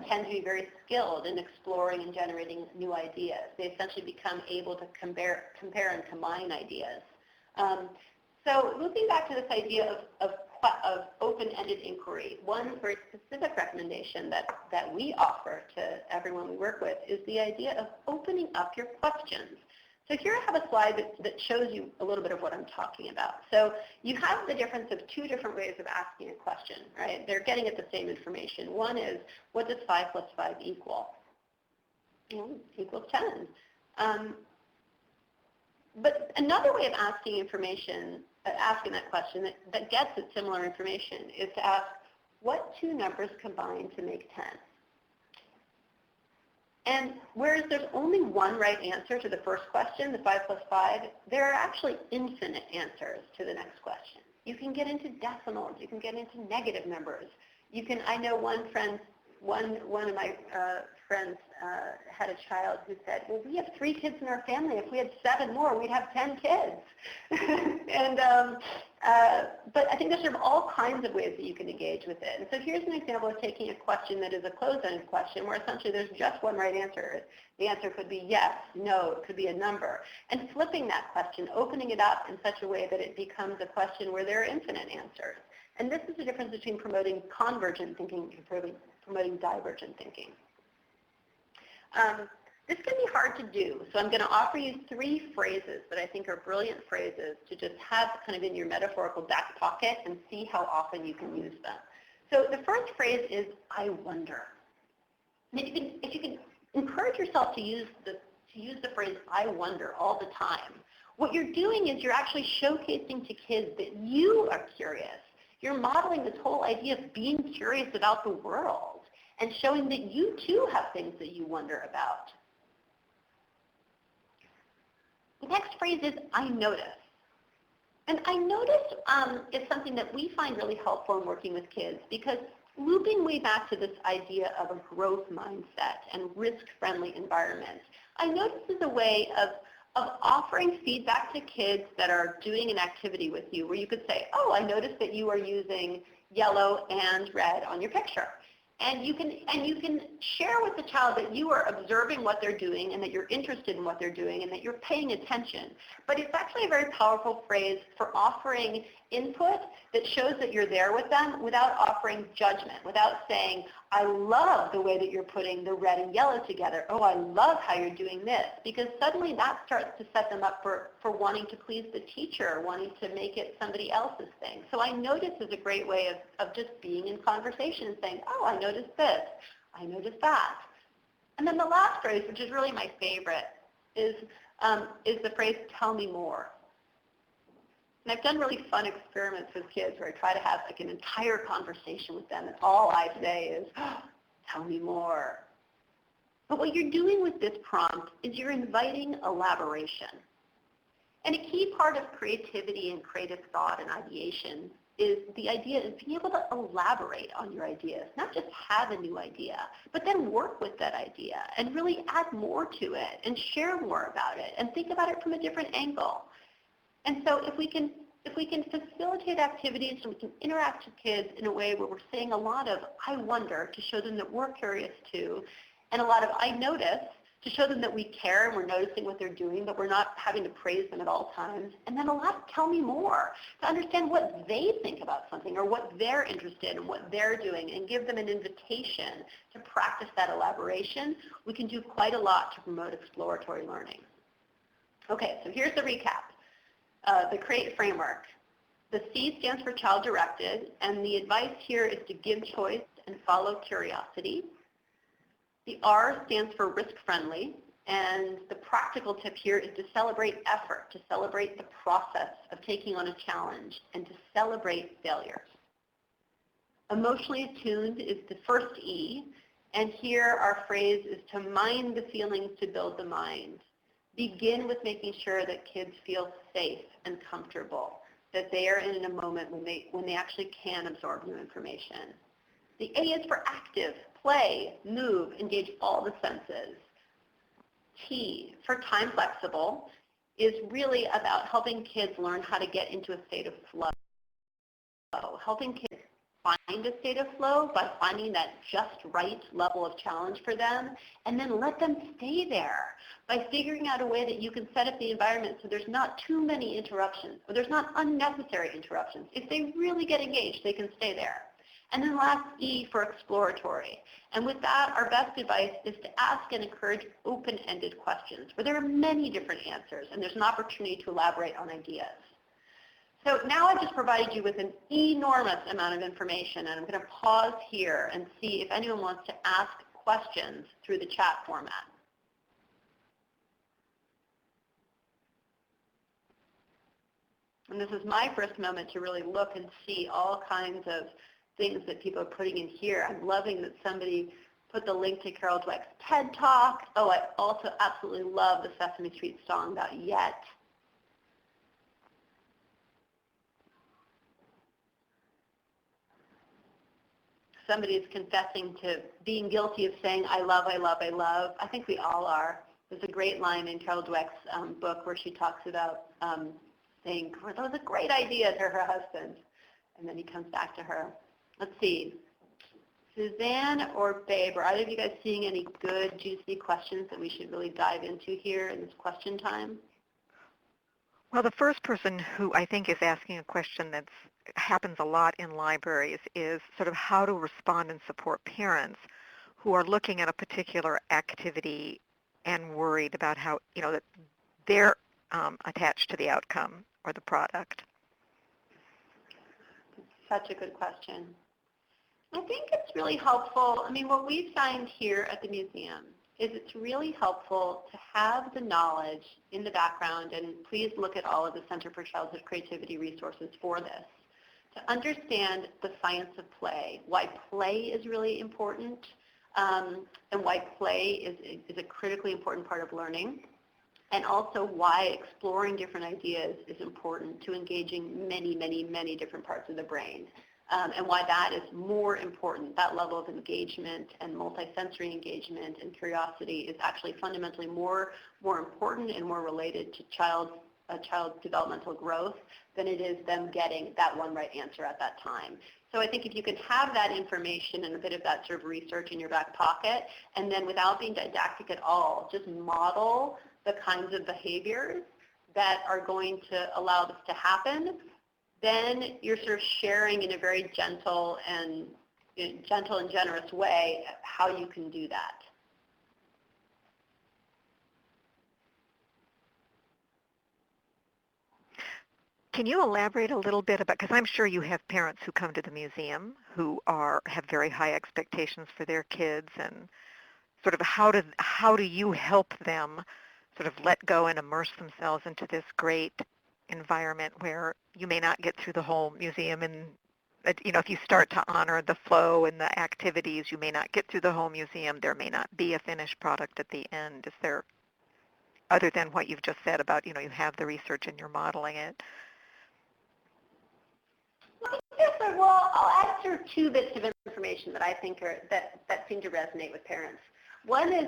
tend to be very skilled in exploring and generating new ideas. They essentially become able to compare and combine ideas. So looping back to this idea of open-ended inquiry, one very specific recommendation that we offer to everyone we work with is the idea of opening up your questions. So here I have a slide that shows you a little bit of what I'm talking about. So you have the difference of two different ways of asking a question, right? They're getting at the same information. One is, what does 5 plus 5 equal? Equals 10. But another way of asking that question that gets at similar information is to ask, what two numbers combine to make 10? And whereas there's only one right answer to the first question, the 5 plus 5, there are actually infinite answers to the next question. You can get into decimals. You can get into negative numbers. You can, I know one of my friends had a child who said, well, we have 3 kids in our family. If we had 7 more, we'd have 10 kids. And, but I think there's sort of all kinds of ways that you can engage with it. And so here's an example of taking a question that is a closed-ended question where essentially there's just one right answer. The answer could be yes, no, it could be a number. And flipping that question, opening it up in such a way that it becomes a question where there are infinite answers. And this is the difference between promoting convergent thinking and promoting divergent thinking. This can be hard to do, so I'm going to offer you 3 phrases that I think are brilliant phrases to just have kind of in your metaphorical back pocket and see how often you can use them. So the first phrase is, I wonder. And if you can encourage yourself to use the phrase, I wonder, all the time, what you're doing is you're actually showcasing to kids that you are curious. You're modeling this whole idea of being curious about the world and showing that you too have things that you wonder about. The next phrase is, I notice. And I notice is something that we find really helpful in working with kids because looping way back to this idea of a growth mindset and risk-friendly environment, I notice is a way of offering feedback to kids that are doing an activity with you where you could say, oh, I noticed that you are using yellow and red on your picture. And you can share with the child that you are observing what they're doing and that you're interested in what they're doing and that you're paying attention. But it's actually a very powerful phrase for offering input that shows that you're there with them without offering judgment, without saying, I love the way that you're putting the red and yellow together. Oh, I love how you're doing this. Because suddenly that starts to set them up for wanting to please the teacher, wanting to make it somebody else's thing. So I notice is a great way of just being in conversation and saying, oh, I noticed this. I noticed that. And then the last phrase, which is really my favorite, is the phrase, tell me more. And I've done really fun experiments with kids where I try to have like an entire conversation with them, and all I say is, oh, tell me more. But what you're doing with this prompt is you're inviting elaboration. And a key part of creativity and creative thought and ideation is the idea of being able to elaborate on your ideas, not just have a new idea, but then work with that idea and really add more to it and share more about it and think about it from a different angle. And so if we can facilitate activities and we can interact with kids in a way where we're saying a lot of I wonder to show them that we're curious too, and a lot of I notice to show them that we care and we're noticing what they're doing, but we're not having to praise them at all times. And then a lot of tell me more to understand what they think about something or what they're interested in, what they're doing, and give them an invitation to practice that elaboration. We can do quite a lot to promote exploratory learning. Okay, so here's the recap. The CREATE framework. The C stands for child-directed, and the advice here is to give choice and follow curiosity. The R stands for risk-friendly, and the practical tip here is to celebrate effort, to celebrate the process of taking on a challenge, and to celebrate failures. Emotionally attuned is the first E, and here our phrase is to mind the feelings to build the mind. Begin with making sure that kids feel safe and comfortable, that they are in a moment when they actually can absorb new information. The A is for active, play, move, engage all the senses. T, for time flexible, is really about helping kids learn how to get into a state of flow. Helping kids find a state of flow by finding that just right level of challenge for them, and then let them stay there by figuring out a way that you can set up the environment so there's not too many interruptions, or there's not unnecessary interruptions. If they really get engaged, they can stay there. And then last, E for exploratory. And with that, our best advice is to ask and encourage open-ended questions where there are many different answers and there's an opportunity to elaborate on ideas. So now I've just provided you with an enormous amount of information, and I'm going to pause here and see if anyone wants to ask questions through the chat format. And this is my first moment to really look and see all kinds of things that people are putting in here. I'm loving that somebody put the link to Carol Dweck's TED Talk. Oh, I also absolutely love the Sesame Street song about Yet. Somebody is confessing to being guilty of saying, I love, I love, I love. I think we all are. There's a great line in Carol Dweck's book where she talks about saying, oh, that was a great idea to her husband. And then he comes back to her. Let's see. Suzanne or Babe, are either of you guys seeing any good, juicy questions that we should really dive into here in this question time? Well, the first person who I think is asking a question that happens a lot in libraries is sort of how to respond and support parents who are looking at a particular activity and worried about how, that they're attached to the outcome or the product. Such a good question. I think it's really helpful. I mean, what we find here at the museum is it's really helpful to have the knowledge in the background, and please look at all of the Center for Childhood Creativity resources for this, to understand the science of play, why play is really important, and why play is a critically important part of learning, and also why exploring different ideas is important to engaging many, many, many different parts of the brain. And why that is more important, that level of engagement and multisensory engagement and curiosity is actually fundamentally more important and more related to a child's developmental growth than it is them getting that one right answer at that time. So I think if you can have that information and a bit of that sort of research in your back pocket, and then without being didactic at all, just model the kinds of behaviors that are going to allow this to happen, then you're sort of sharing in a very gentle and generous way how you can do that. Can you elaborate a little bit about, because I'm sure you have parents who come to the museum who have very high expectations for their kids, and sort of how do you help them sort of let go and immerse themselves into this great environment where you may not get through the whole museum, and if you start to honor the flow and the activities, you may not get through the whole museum. There may not be a finished product at the end. Is there, other than what you've just said about, you have the research and you're modeling it? Well, I'll add sort of two bits of information that I think that seem to resonate with parents. One is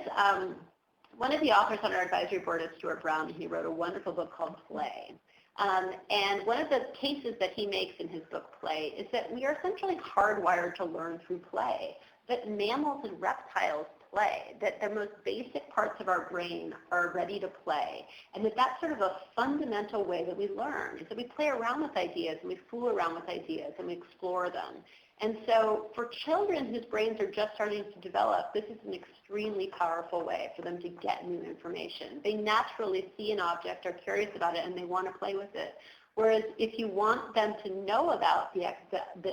one of the authors on our advisory board is Stuart Brown, and he wrote a wonderful book called Play. And one of the cases that he makes in his book Play is that we are essentially hardwired to learn through play, that mammals and reptiles play, that the most basic parts of our brain are ready to play, and that that's sort of a fundamental way that we learn, is that we play around with ideas and we fool around with ideas and we explore them. And so for children whose brains are just starting to develop, this is an extremely powerful way for them to get new information. They naturally see an object, are curious about it, and they want to play with it. Whereas if you want them to know about the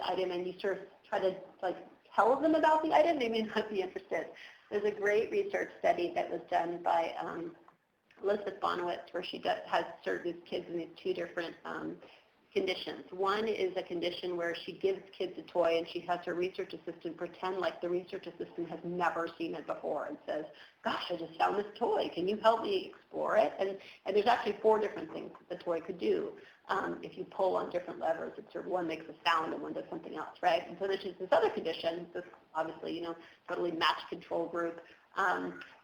item and you sort of try to tell them about the item, they may not be interested. There's a great research study that was done by Elizabeth Bonowitz, where she has served these kids in these two different conditions. One is a condition where she gives kids a toy and she has her research assistant pretend like the research assistant has never seen it before and says, gosh, I just found this toy. Can you help me explore it? And there's actually 4 different things the toy could do. If you pull on different levers, it's sort of one makes a sound and one does something else, right? And so there's just this other condition, this obviously, totally matched control group,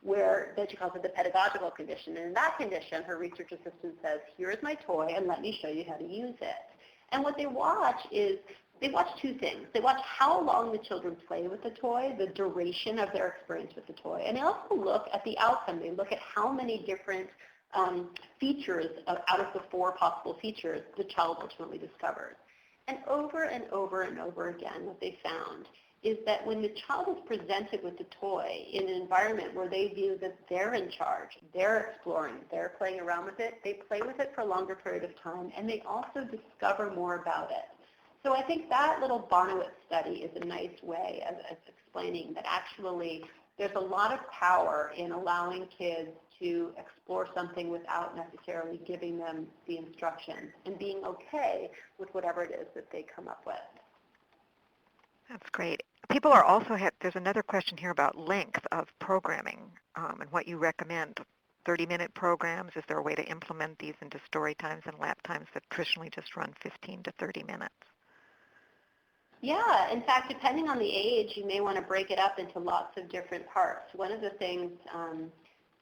where then she calls it the pedagogical condition. And in that condition, her research assistant says, here is my toy, and let me show you how to use it. And what they watch is, they watch 2 things. They watch how long the children play with the toy, the duration of their experience with the toy, and they also look at the outcome. They look at how many different features out of the 4 possible features the child ultimately discovers. And over and over and over again, what they found is that when the child is presented with the toy in an environment where they view that they're in charge, they're exploring, they're playing around with it, they play with it for a longer period of time, and they also discover more about it. So I think that little Bonowitz study is a nice way of explaining that actually there's a lot of power in allowing kids to explore something without necessarily giving them the instructions and being okay with whatever it is that they come up with. That's great. People are also, there's another question here about length of programming and what you recommend. 30-minute programs, is there a way to implement these into story times and lap times that traditionally just run 15 to 30 minutes? Yeah, in fact, depending on the age, you may want to break it up into lots of different parts. One of the things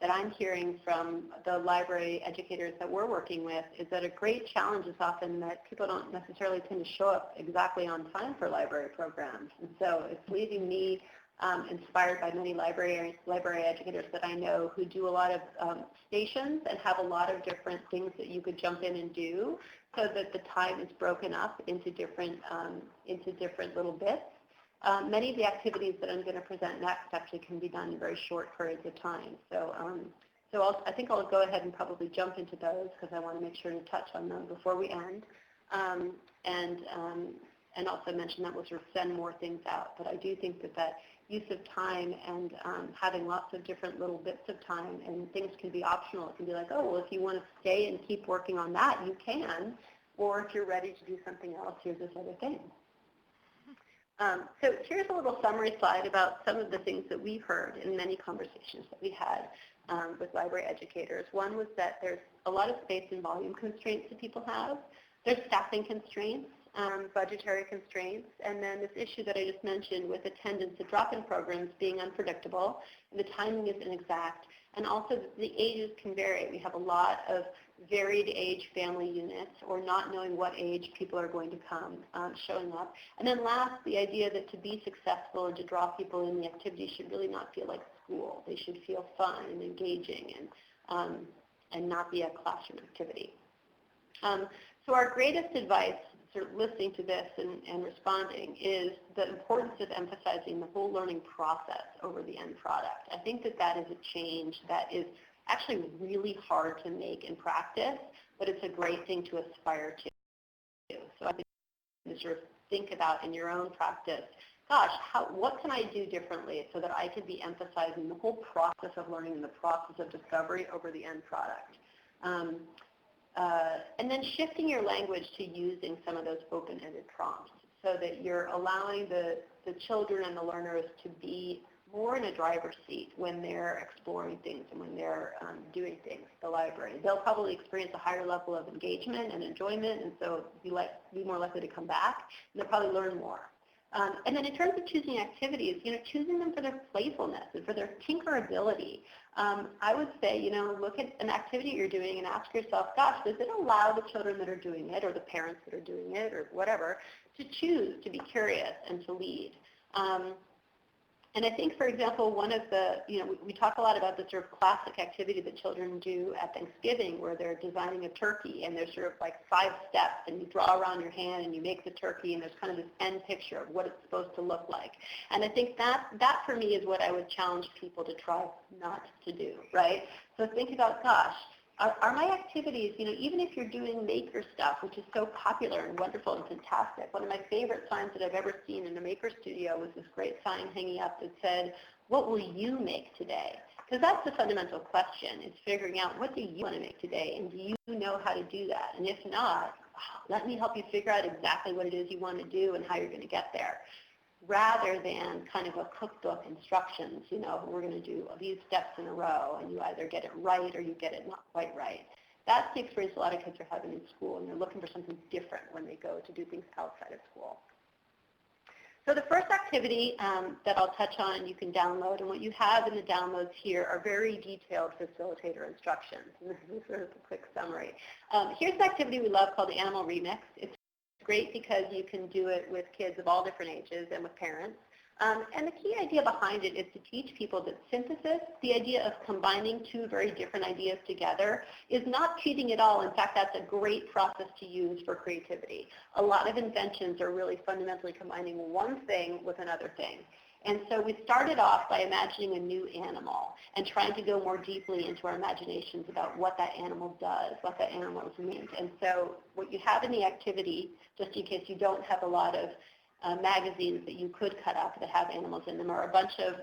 that I'm hearing from the library educators that we're working with is that a great challenge is often that people don't necessarily tend to show up exactly on time for library programs. And so it's leaving me inspired by many library educators that I know who do a lot of stations and have a lot of different things that you could jump in and do so that the time is broken up into different little bits. Many of the activities that I'm going to present next actually can be done in very short periods of time. So, I think I'll go ahead and probably jump into those because I want to make sure to touch on them before we end, and also mention that we'll sort of send more things out. But I do think that use of time and having lots of different little bits of time, and things can be optional. It can be like, oh, well, if you want to stay and keep working on that, you can. Or if you're ready to do something else, here's this other thing. So here's a little summary slide about some of the things that we've heard in many conversations that we had with library educators. One was that there's a lot of space and volume constraints that people have. There's staffing constraints, budgetary constraints, and then this issue that I just mentioned with attendance at drop-in programs being unpredictable, and the timing is inexact, and also the ages can vary. We have a lot of varied age family units, or not knowing what age people are going to come showing up. And then last, the idea that to be successful and to draw people in the activity should really not feel like school. They should feel fun and engaging and not be a classroom activity. So our greatest advice, sort of listening to this and responding, is the importance of emphasizing the whole learning process over the end product. I think that is a change that is actually really hard to make in practice, but it's a great thing to aspire to. So I think you sort of think about in your own practice, gosh, what can I do differently so that I can be emphasizing the whole process of learning and the process of discovery over the end product. And then shifting your language to using some of those open-ended prompts so that you're allowing the children and the learners to be more in a driver's seat when they're exploring things and when they're doing things at the library. They'll probably experience a higher level of engagement and enjoyment, and so be more likely to come back, and they'll probably learn more. And then in terms of choosing activities, choosing them for their playfulness and for their tinkerability. I would say, look at an activity you're doing and ask yourself, gosh, does it allow the children that are doing it or the parents that are doing it or whatever to choose to be curious and to lead? And I think, for example, one of the, we talk a lot about the sort of classic activity that children do at Thanksgiving where they're designing a turkey and there's sort of like 5 steps and you draw around your hand and you make the turkey and there's kind of this end picture of what it's supposed to look like. And I think that for me is what I would challenge people to try not to do, right? So think about, gosh, are my activities, even if you're doing maker stuff, which is so popular and wonderful and fantastic, one of my favorite signs that I've ever seen in a maker studio was this great sign hanging up that said, what will you make today? Because that's the fundamental question, is figuring out what do you want to make today, and do you know how to do that? And if not, let me help you figure out exactly what it is you want to do and how you're going to get there, rather than kind of a cookbook instructions, we're going to do these steps in a row, and you either get it right or you get it not quite right. That's the experience a lot of kids are having in school, and they're looking for something different when they go to do things outside of school. So the first activity that I'll touch on, you can download, and what you have in the downloads here are very detailed facilitator instructions. This is sort of a quick summary. Here's an activity we love called the Animal Remix. It's great because you can do it with kids of all different ages and with parents. And the key idea behind it is to teach people that synthesis, the idea of combining 2 very different ideas together, is not cheating at all. In fact, that's a great process to use for creativity. A lot of inventions are really fundamentally combining one thing with another thing. And so we started off by imagining a new animal and trying to go more deeply into our imaginations about what that animal does, what that animal is meant. And so what you have in the activity, just in case you don't have a lot of magazines that you could cut up that have animals in them, are a bunch of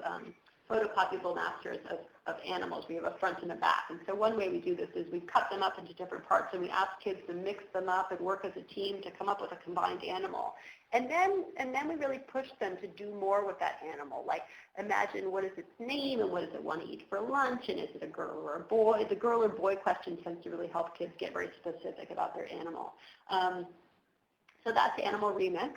photocopiable masters of animals. We have a front and a back. And so one way we do this is we cut them up into different parts, and we ask kids to mix them up and work as a team to come up with a combined animal. And then we really push them to do more with that animal, like imagine what is its name and what does it want to eat for lunch, and is it a girl or a boy? The girl or boy question tends to really help kids get very specific about their animal. So that's Animal Remix.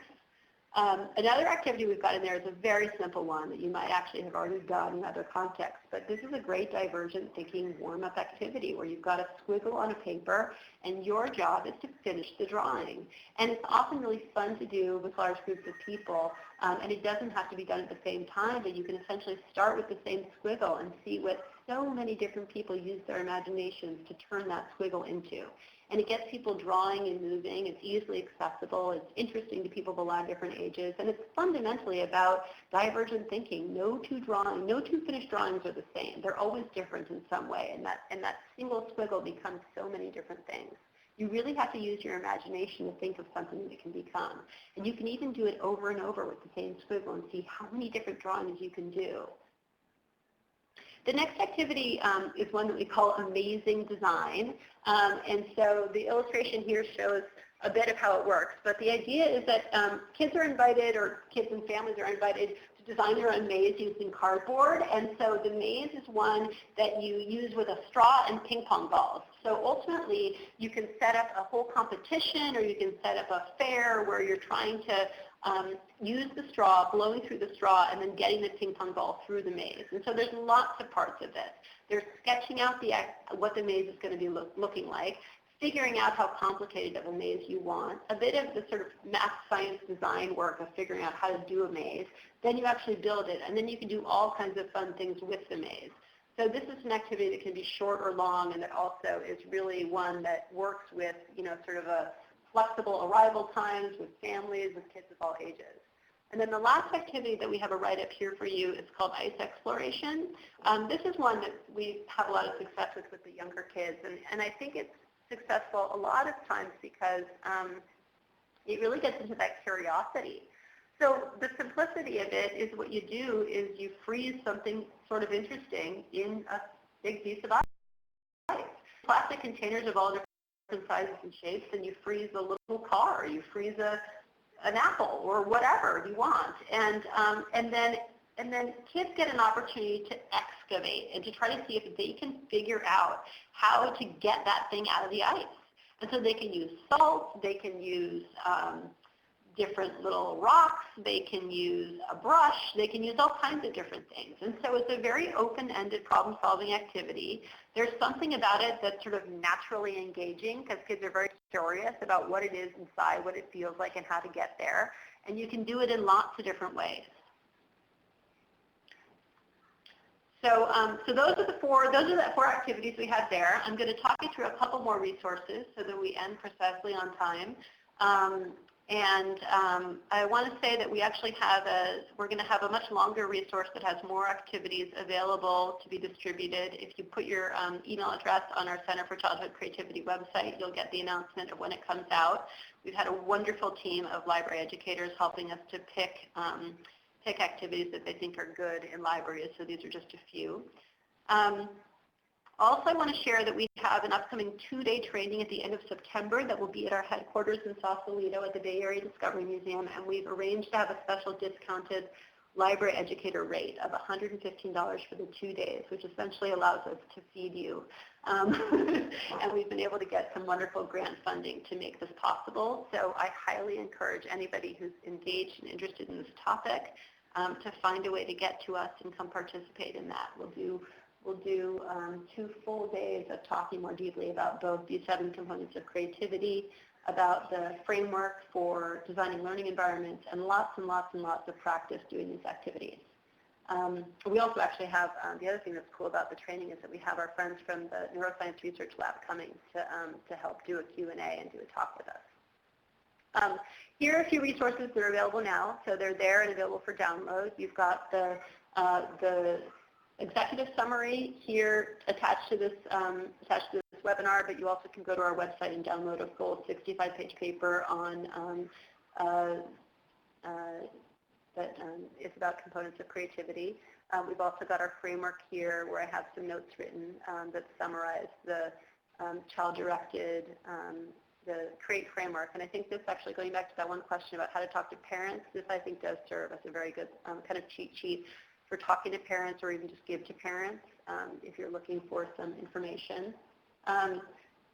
Another activity we've got in there is a very simple one that you might actually have already done in other contexts, but this is a great divergent thinking warm-up activity where you've got a squiggle on a paper and your job is to finish the drawing. And it's often really fun to do with large groups of people, and it doesn't have to be done at the same time, but you can essentially start with the same squiggle and see what so many different people use their imaginations to turn that squiggle into. And it gets people drawing and moving. It's easily accessible. It's interesting to people of a lot of different ages. And it's fundamentally about divergent thinking. No two finished drawings are the same. They're always different in some way. And that single squiggle becomes so many different things. You really have to use your imagination to think of something that it can become. And you can even do it over and over with the same squiggle and see how many different drawings you can do. The next activity is one that we call Amazing Design. And so the illustration here shows a bit of how it works. But the idea is that kids are invited, or kids and families are invited to design their own maze using cardboard. And so the maze is one that you use with a straw and ping pong balls. So ultimately, you can set up a whole competition, or you can set up a fair where you're trying to use the straw, blowing through the straw, and then getting the ping pong ball through the maze. And so there's lots of parts of this. There's sketching out what the maze is going to be looking like, figuring out how complicated of a maze you want, a bit of the sort of math, science, design work of figuring out how to do a maze. Then you actually build it, and then you can do all kinds of fun things with the maze. So this is an activity that can be short or long, and that also is really one that works with, sort of a flexible arrival times with families, with kids of all ages. And then the last activity that we have a write-up here for you is called Ice Exploration. This is one that we have a lot of success with the younger kids, and I think it's successful a lot of times because it really gets into that curiosity. So the simplicity of it is what you do is you freeze something sort of interesting in a big piece of ice. Plastic containers of all different sizes and shapes, and you freeze a little car, you freeze an apple or whatever you want, and then kids get an opportunity to excavate and to try to see if they can figure out how to get that thing out of the ice. And so they can use salt, they can use different little rocks, they can use a brush, they can use all kinds of different things. And so it's a very open-ended problem-solving activity. There's something about it that's sort of naturally engaging because kids are very curious about what it is inside, what it feels like, and how to get there. And you can do it in lots of different ways. So, those are the four activities we have there. I'm going to talk you through a couple more resources so that we end precisely on time. I want to say that we actually we're going to have a much longer resource that has more activities available to be distributed. If you put your email address on our Center for Childhood Creativity website, you'll get the announcement of when it comes out. We've had a wonderful team of library educators helping us to pick activities that they think are good in libraries, so these are just a few. Also, I want to share that we have an upcoming 2-day training at the end of September that will be at our headquarters in Sausalito at the Bay Area Discovery Museum, and we've arranged to have a special discounted library educator rate of $115 for the 2 days, which essentially allows us to feed you. And we've been able to get some wonderful grant funding to make this possible. So I highly encourage anybody who's engaged and interested in this topic to find a way to get to us and come participate in that. We'll do 2 full days of talking more deeply about both these 7 components of creativity, about the framework for designing learning environments, and lots and lots and lots of practice doing these activities. We also actually have, the other thing that's cool about the training is that we have our friends from the Neuroscience Research Lab coming to help do a Q&A and do a talk with us. Here are a few resources that are available now. So they're there and available for download. You've got the executive summary here attached to this webinar, but you also can go to our website and download a full 65-page paper on that is about components of creativity. We've also got our framework here where I have some notes written that summarize the child-directed, the CREATE framework. And I think this actually, going back to that one question about how to talk to parents, this I think does serve as a very good kind of cheat sheet for talking to parents or even just give to parents if you're looking for some information.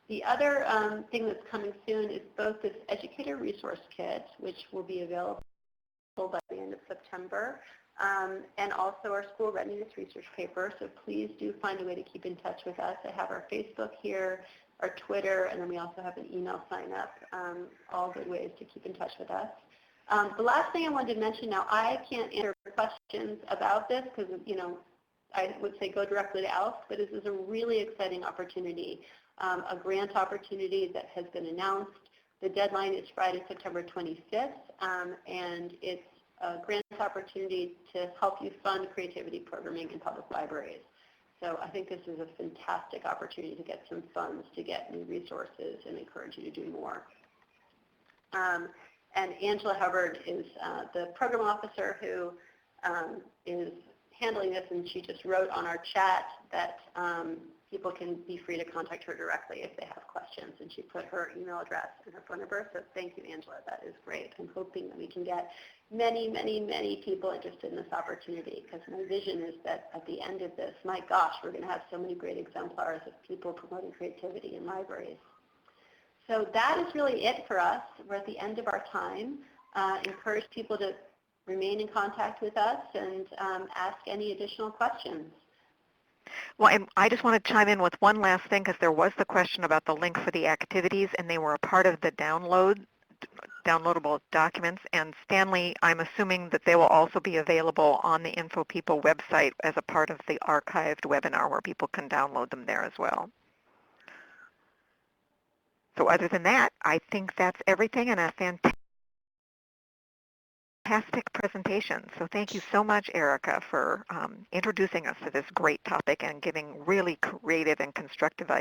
The other thing that's coming soon is both this educator resource kit, which will be available by the end of September, and also our school readiness research paper. So please do find a way to keep in touch with us. I have our Facebook here, our Twitter, and then we also have an email sign up, all good ways to keep in touch with us. The last thing I wanted to mention now, I can't answer questions about this because, I would say go directly to ALF, but this is a really exciting opportunity, a grant opportunity that has been announced. The deadline is Friday, September 25th, and it's a grant opportunity to help you fund creativity programming in public libraries. So I think this is a fantastic opportunity to get some funds to get new resources and encourage you to do more. And Angela Hubbard is the program officer who is handling this, and she just wrote on our chat that people can be free to contact her directly if they have questions, and she put her email address and her phone number. So thank you, Angela. That is great. I'm hoping that we can get many, many, many people interested in this opportunity, because my vision is that at the end of this, my gosh, we're going to have so many great exemplars of people promoting creativity in libraries. So that is really it for us. We're at the end of our time. Encourage people to remain in contact with us and ask any additional questions. Well, I just want to chime in with one last thing, because there was the question about the link for the activities, and they were a part of the downloadable documents. And Stanley, I'm assuming that they will also be available on the InfoPeople website as a part of the archived webinar where people can download them there as well. So other than that, I think that's everything, and a fantastic presentation. So thank you so much, Erica, for introducing us to this great topic and giving really creative and constructive